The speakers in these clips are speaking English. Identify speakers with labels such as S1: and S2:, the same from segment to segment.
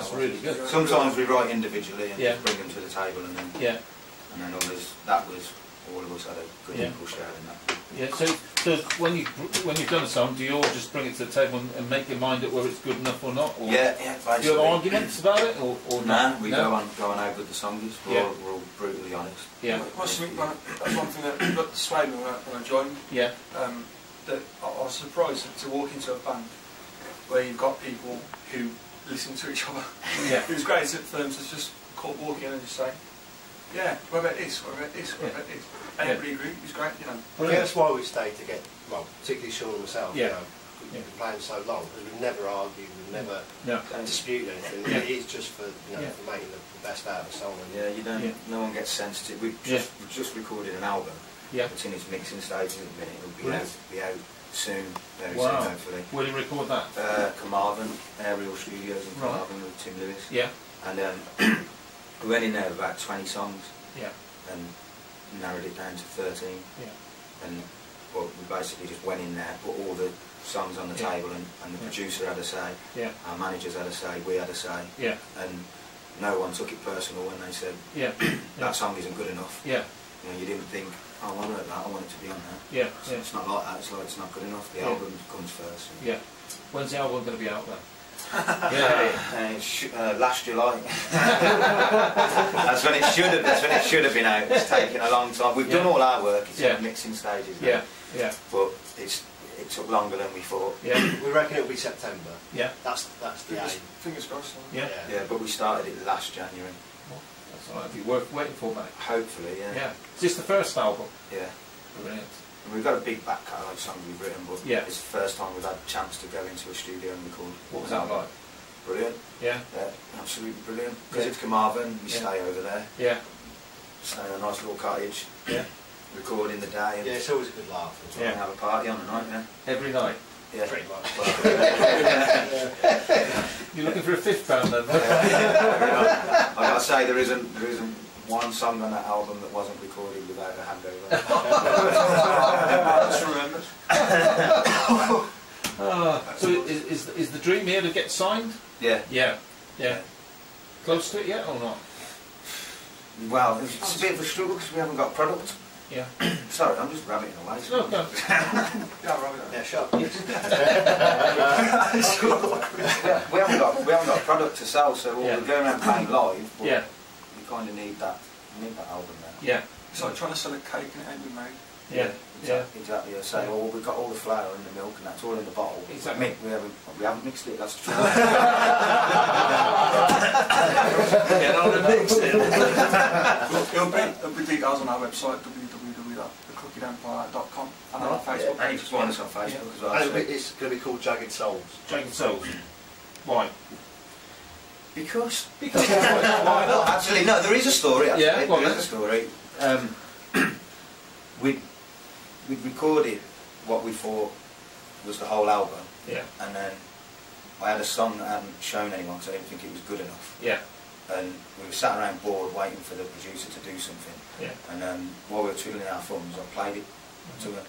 S1: That's really good.
S2: Sometimes we write individually and
S1: Yeah.
S2: bring them to the table, and then and then others. That was all of us had a good equal share in that.
S1: Yeah. So when you've done a song, do you all just bring it to the table and make your mind up whether it's good enough or not? Or
S2: Yeah.
S1: do you have arguments about it, or
S2: no? We go on how good the song is. We're all brutally honest.
S3: Yeah. That's one thing that swayed me when I joined.
S1: Yeah.
S3: That I was surprised to walk into a band where you've got people who listen to each other.
S1: Yeah.
S3: It was great for them to just walk in and just say, yeah, what about this, what about this, what about this? And everybody agreed, it was great, you know.
S4: Well, that's why we stayed together, well, particularly Sean and myself,
S1: Yeah.
S4: you know, we've been playing so long, because we've never argued, we've never disputed anything.
S1: Yeah.
S4: It's just for, you know, for making the best out of a song. And
S2: Yeah, you don't. No one gets sensitive. We've just recorded an album.
S1: Yeah.
S2: It's in its mixing stages at the minute. It'll be out soon, very soon, hopefully.
S1: Where do you record that?
S2: Carmarthen, Aerial Studios in Carmarthen with Tim Lewis.
S1: Yeah.
S2: And we went in there with about 20 songs.
S1: Yeah.
S2: And narrowed it down to 13.
S1: Yeah.
S2: And well, we basically just went in there, put all the songs on the table, and the producer had a say.
S1: Yeah.
S2: Our managers had a say. We had a say.
S1: Yeah.
S2: And no one took it personal when they said that song isn't good enough.
S1: Yeah.
S2: You know, you didn't think, oh, I wrote that, I want it to be on there.
S1: Yeah.
S2: So it's not like that. It's like it's not good enough. The album comes first.
S1: Yeah. When's the album going to be out then?
S2: Last July. That's when it should have. That's when it should have been out. It's taken a long time. We've done all our work. It's in mixing stages now.
S1: Yeah.
S2: But it took longer than we thought.
S1: Yeah.
S4: we reckon it'll be September.
S1: Yeah.
S4: That's the aim.
S3: Fingers crossed.
S1: Yeah.
S2: Yeah, but we started it last January.
S1: Well, that's all right. It'll be worth waiting for, mate.
S2: Hopefully, yeah.
S1: Yeah. Is this the first album?
S2: Yeah.
S1: Brilliant.
S2: And we've got a big back catalogue of songs we've written, but it's the first time we've had a chance to go into a studio and record.
S1: What was that like?
S2: Brilliant.
S1: Yeah.
S2: Yeah, absolutely brilliant. Because it's Carmarthen, we stay over there.
S1: Yeah. Stay
S2: in a nice little cottage.
S1: Yeah.
S2: Record in the day. And
S4: it's always a good laugh.
S2: And have a party on the night,
S1: Every night?
S2: Yeah.
S4: Pretty much.
S1: You're looking for a fifth band then?
S2: I gotta say, there isn't one song on that album that wasn't recorded without a handover.
S1: So is the dream here to get signed?
S2: Yeah.
S1: Yeah. Close to it yet or not?
S2: Well, it's a bit of a struggle because we haven't got product.
S1: Yeah.
S2: Sorry, I'm just rabbiting away.
S1: No, go.
S4: Yeah, sure.
S2: we haven't got product to sell, so we're going around playing live. But we kind of need that album now.
S1: Yeah.
S3: It's like trying to sell a cake and it ain't been made.
S1: Yeah.
S2: Exactly. I say, well, we've got all the flour and the milk, and that's all in the bottle.
S1: Exactly.
S2: We haven't mixed it. That's true.
S1: Get on and mix it.
S3: There'll be details on our website, www.thecrookedempire.com, and on our Facebook.
S2: And you can find us on Facebook as well.
S4: And it's going to be called Jagged Souls.
S1: Jagged Souls. Why?
S2: Because why not? Actually, no. There is a story. Actually.
S1: Yeah.
S2: There is a story. We'd recorded what we thought was the whole album.
S1: Yeah.
S2: And then I had a song that I hadn't shown anyone because I didn't think it was good enough.
S1: Yeah.
S2: And we were sat around bored waiting for the producer to do something.
S1: Yeah.
S2: And while we were twiddling our thumbs, I played it to them,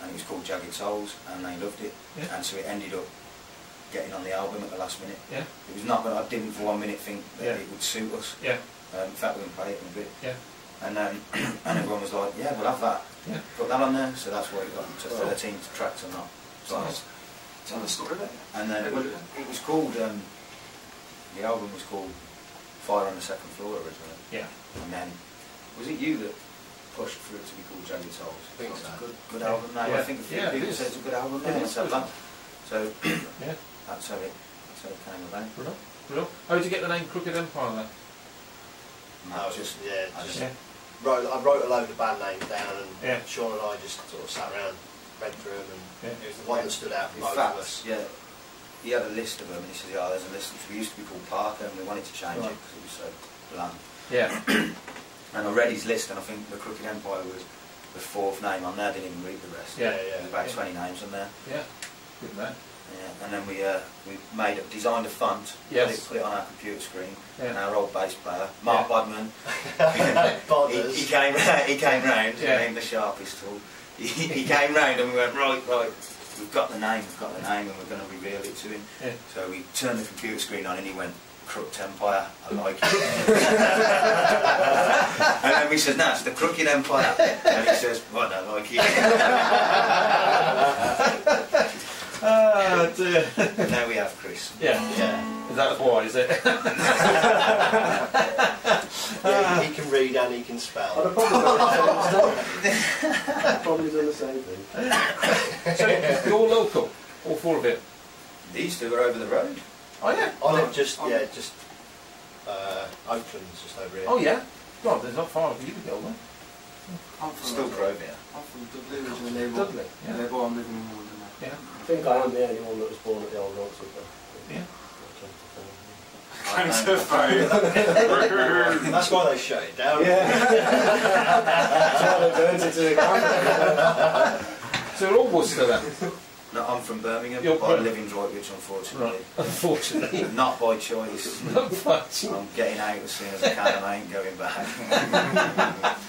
S2: and it was called Jagged Souls, and they loved it.
S1: Yeah.
S2: And so it ended up getting on the album at the last minute.
S1: Yeah.
S2: It was not that I didn't for 1 minute think that it would suit us.
S1: Yeah.
S2: In fact, we're going to play it in a bit.
S1: Yeah.
S2: And and everyone was like, yeah, we'll have that.
S1: Yeah.
S2: Put that on there. So that's why it got to 13 tracks or not. So
S3: Tell the story there.
S2: and then it was called, the album was called Fire on the Second Floor originally.
S1: Yeah.
S2: And then, was it you that pushed for it to be called Jagged Souls?
S4: I think
S2: It's
S4: so.
S2: a good album now. I think a few people say it's a good album now. So that's how it came about.
S1: Brilliant. How did you get the name Crooked Empire then?
S4: I was just
S1: Yeah.
S4: I wrote a load of band names down, and
S1: Yeah.
S4: Sean and I just sort of sat around, read through them, and
S1: Yeah.
S4: it was the one that stood out for
S2: In
S4: both
S2: fact,
S4: of us.
S2: yeah, he had a list of them, and he said, there's a list. We used to be called Parker, and we wanted to change it because it was so bland.
S1: Yeah.
S2: And I read his list, and I think the Crooked Empire was the 4th name on there. I didn't even read the rest.
S1: Yeah.
S2: There's about 20 names on there.
S1: Yeah. Good man.
S2: Yeah. And then we designed a font.
S1: Yes.
S2: Put it on our computer screen.
S1: Yeah.
S2: And our old bass player, Mark Bodman, he came round.
S1: Yeah.
S2: Named the sharpest tool. He came round, and we went right. We've got the name, and we're going to reveal it to him.
S1: Yeah.
S2: So we turned the computer screen on, and he went, crooked empire, I like it. And then he says, no, it's the crooked empire. And he says, well, I don't like it.
S1: Ah, dear.
S2: And now we have Chris.
S1: Yeah. Is that why, is it?
S4: Yeah, he can read and he can spell.
S5: I'd have probably done the same thing.
S1: So you're local, all four of it?
S2: These two are over the road.
S1: Oh yeah.
S4: I live just Oakland's just over here.
S1: Oh yeah. God, there's not far for you to go then.
S3: I'm from
S2: Still Provia.
S3: I'm from Dudley, originally.
S1: Dudley.
S3: Yeah,
S1: Yeah.
S3: but I'm living in Warden now.
S1: Yeah.
S5: I think I am the only one that was born at the old Worcester.
S1: Yeah.
S3: Thanks for phone.
S4: That's why they shut it down.
S5: That's why they burnt it to the ground.
S1: So you're all Worcester then?
S2: No, I'm from Birmingham,
S1: You're
S2: but I live in Droitwich, unfortunately.
S1: Right. Unfortunately.
S2: Not by choice.
S1: Not much.
S2: I'm getting out as soon as I can and I ain't going back.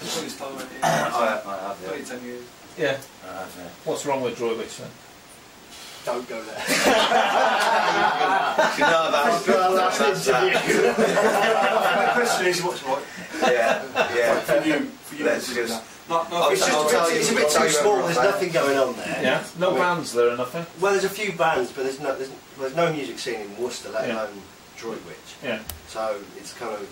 S3: It's only time when
S2: I have, yeah.
S3: 10 years.
S1: Yeah.
S2: I have, yeah.
S1: What's wrong with Droitwich then?
S4: Don't go there.
S2: You know that's
S3: The question is, what's right?
S2: Yeah.
S3: For you.
S2: Let's just...
S4: It's a bit too small. There's nothing going on there.
S1: Yeah. No bands there or nothing?
S4: Well, there's a few bands, but there's no music scene in Worcester, let alone Droitwich.
S1: Yeah.
S4: So it's kind of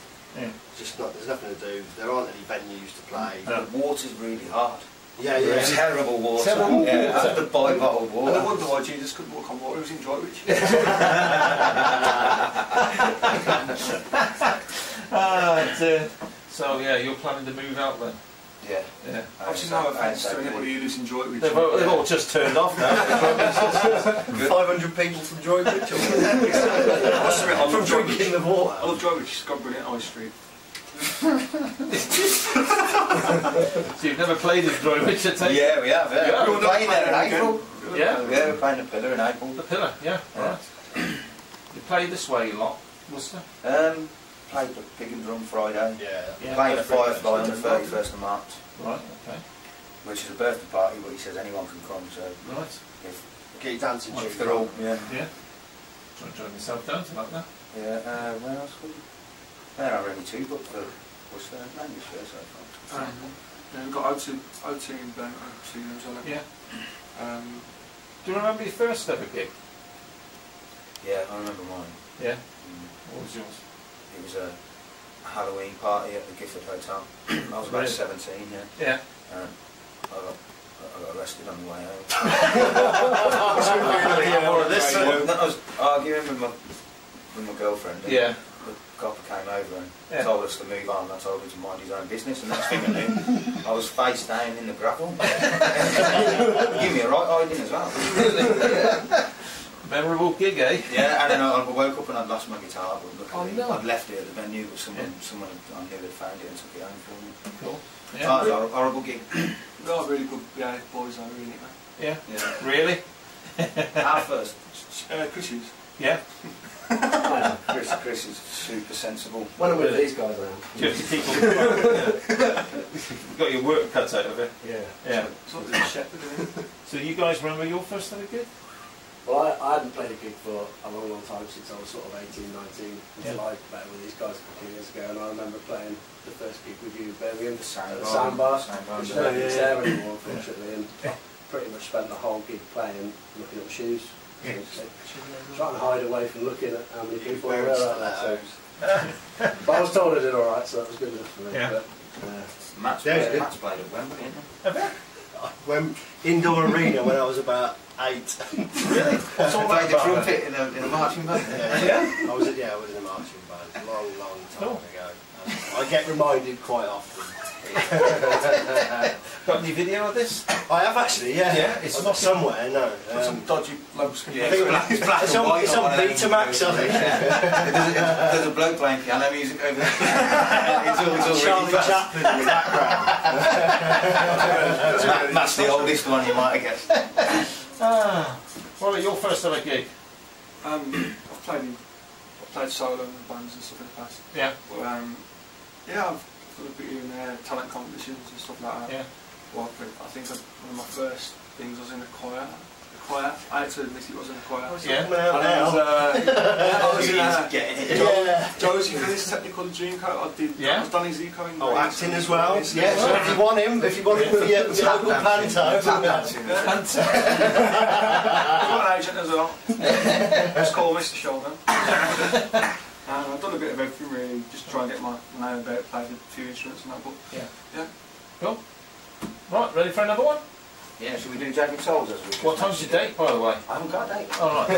S4: just not. There's nothing to do. There aren't any venues to play.
S2: The water's really hard.
S4: Yeah.
S2: Terrible water.
S1: Terrible water.
S2: Yeah, I have to buy bottled water.
S3: And I wonder why Jesus couldn't walk on water. He was in Droitwich.
S1: So yeah, you're planning to move out then?
S2: Yeah.
S3: Obviously, no offence to anybody who lives in Droitwich.
S1: They've all just turned off now.
S4: 500 people from Droitwich. From drinking the water.
S3: I love Droitwich. It's got brilliant high street.
S1: So you've never played in Droitwich, I take it?
S2: Yeah, we have.
S1: Yeah.
S2: We're playing there in April.
S1: Yeah?
S2: Yeah, we're playing the Pillar in April.
S1: The Pillar, yeah. Right. You play this way a lot, Worcester?
S2: Played the Pig and Drum Friday.
S1: Yeah.
S2: Played the Firefly on the 31st of March.
S1: Right, okay.
S2: Which is a birthday party, but he says anyone can come, so
S1: Right.
S4: Get your dancing
S2: if
S4: shoes
S2: they're all,
S4: on.
S2: yeah.
S1: Trying to join myself down to that now.
S2: Yeah, where else would you? There are only two, but for Worcester and Lancashire so far.
S3: Yeah, we've got O2 in Birmingham, as well.
S1: Yeah. Do you remember your first ever gig?
S2: Yeah, I remember mine.
S1: Yeah. What was yours?
S2: It was a Halloween party at the Gifford Hotel. I was about 17, yeah.
S1: Yeah.
S2: I got arrested on the way home. I was arguing with my girlfriend. And
S1: Yeah.
S2: the copper came over and told us to move on. I told him to mind his own business, and next thing I knew, I was face down in the gravel. Give me a right hiding as well.
S1: Memorable gig, eh?
S2: Yeah, and then I woke up and I'd lost my guitar. But luckily,
S1: no.
S2: I'd left it at the venue, but someone I knew had found it and took it home for me.
S1: Cool.
S2: That
S1: Yeah.
S2: was a horrible gig.
S3: We are really good boys, are we, man?
S1: Yeah.
S2: Yeah.
S1: Really?
S2: Our first.
S3: Chris's.
S1: Yeah.
S2: Chris is super sensible.
S5: When I'm with these guys now.
S1: Just people. You've got your work cut out of it.
S5: Yeah.
S1: Yeah.
S3: It's not really shepherd, isn't it?
S1: So you guys remember your first ever gig?
S5: Well, I hadn't played a gig for a long time since I was sort of 18, 19, until I met with these guys a couple of years ago, and I remember playing the first gig with you in Birmingham, the Soundbar, which I don't think it's there anymore, unfortunately, and I pretty much spent the whole gig playing, looking at the shoes, trying to hide away from looking at how many people there were out there. But I was told I did alright, so that was good enough for me.
S1: Yeah.
S5: But,
S2: Matt's played at Wembley, isn't he?
S4: When indoor arena when I was about 8.
S2: Really? What's all that? The trumpet in a marching band?
S4: Yeah. I was in a marching band a long time ago. I get reminded quite often.
S1: Got any video of this?
S4: I have actually, yeah.
S1: Yeah, it's
S4: I've
S1: not
S4: got somewhere, no.
S3: Some dodgy blokes can
S2: Yeah,
S3: be.
S2: it's black
S4: It's
S2: and white
S4: on
S2: one of them.
S4: Betamax, I think.
S2: There's a bloke playing piano music over there. it's all
S4: Charlie
S2: really fast.
S4: Chaplin in the background.
S2: That's the oldest one you might have guessed.
S1: What about your first ever gig?
S3: I've played solo in bands and stuff in the past.
S1: Yeah.
S3: But, yeah, I've done a bit here and there, talent competitions and stuff like that.
S1: Yeah.
S3: Well, I think one of my first things was in the choir choir. I had to admit it wasn't a choir.
S1: Yeah.
S3: I was in
S2: getting it.
S3: Josie for this technical Dreamcoat. I was Donny Zico in
S4: Oh, acting as well. Yeah, so if you want him for your local panto.
S3: I've got an agent as well. It's called Mr. Shoulder. And I've done a bit of everything really, just to try and get my name about, played a few instruments and that, but yeah.
S1: Cool. Right, ready for another one?
S2: Yeah, should we do Jagged Souls as we
S1: What time's your date, by the way?
S2: I haven't got a date.
S1: All right.